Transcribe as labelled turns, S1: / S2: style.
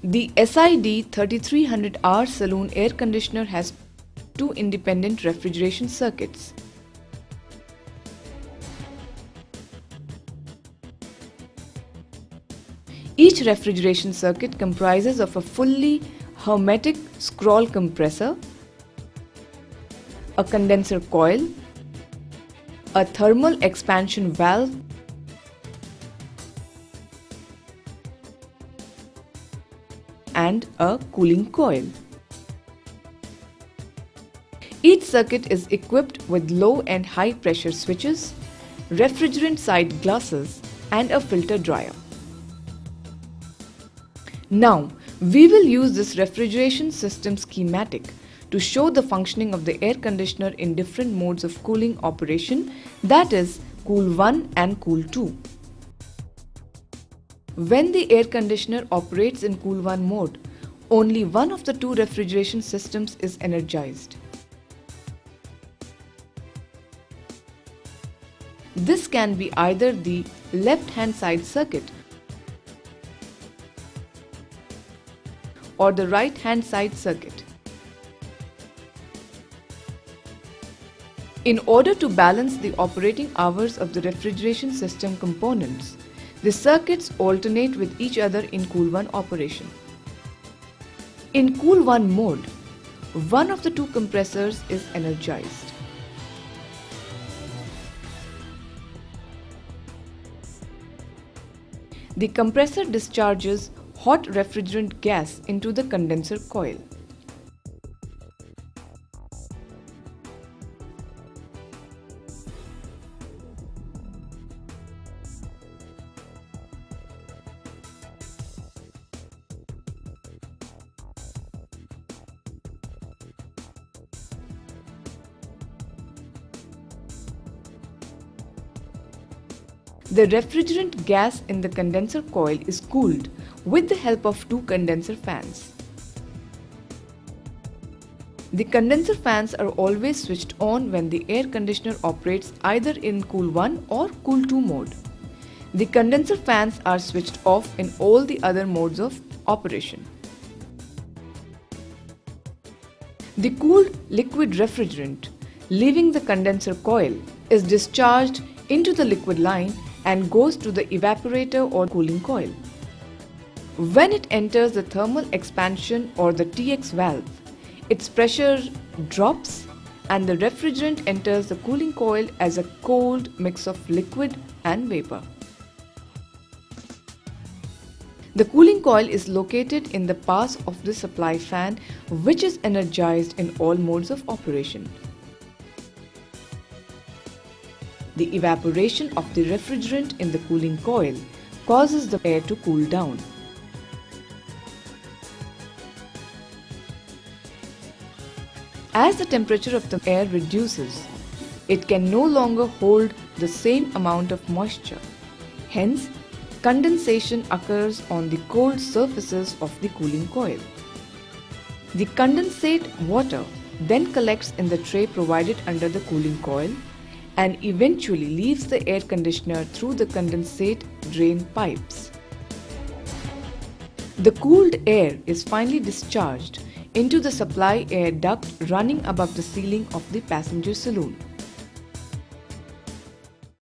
S1: The SID 3300R Saloon air conditioner has two independent refrigeration circuits. Each refrigeration circuit comprises of a fully hermetic scroll compressor, a condenser coil, a thermal expansion valve, and a cooling coil. Each circuit is equipped with low and high pressure switches, refrigerant side glasses, and a filter dryer. Now, we will use this refrigeration system schematic to show the functioning of the air conditioner in different modes of cooling operation, that is, Cool 1 and Cool 2. When the air conditioner operates in Cool 1 mode, only one of the two refrigeration systems is energized. This can be either the left-hand side circuit or the right-hand side circuit. In order to balance the operating hours of the refrigeration system components, the circuits alternate with each other in Cool 1 operation. In Cool 1 mode, one of the two compressors is energized. The compressor discharges hot refrigerant gas into the condenser coil. The refrigerant gas in the condenser coil is cooled with the help of two condenser fans. The condenser fans are always switched on when the air conditioner operates either in Cool 1 or Cool 2 mode. The condenser fans are switched off in all the other modes of operation. The cooled liquid refrigerant leaving the condenser coil is discharged into the liquid line and goes to the evaporator or cooling coil. When it enters the thermal expansion or the TX valve, its pressure drops and the refrigerant enters the cooling coil as a cold mix of liquid and vapor. The cooling coil is located in the pass of the supply fan, which is energized in all modes of operation. The evaporation of the refrigerant in the cooling coil causes the air to cool down. As the temperature of the air reduces, it can no longer hold the same amount of moisture. Hence, condensation occurs on the cold surfaces of the cooling coil. The condensate water then collects in the tray provided under the cooling coil and eventually leaves the air conditioner through the condensate drain pipes. The cooled air is finally discharged into the supply air duct running above the ceiling of the passenger saloon.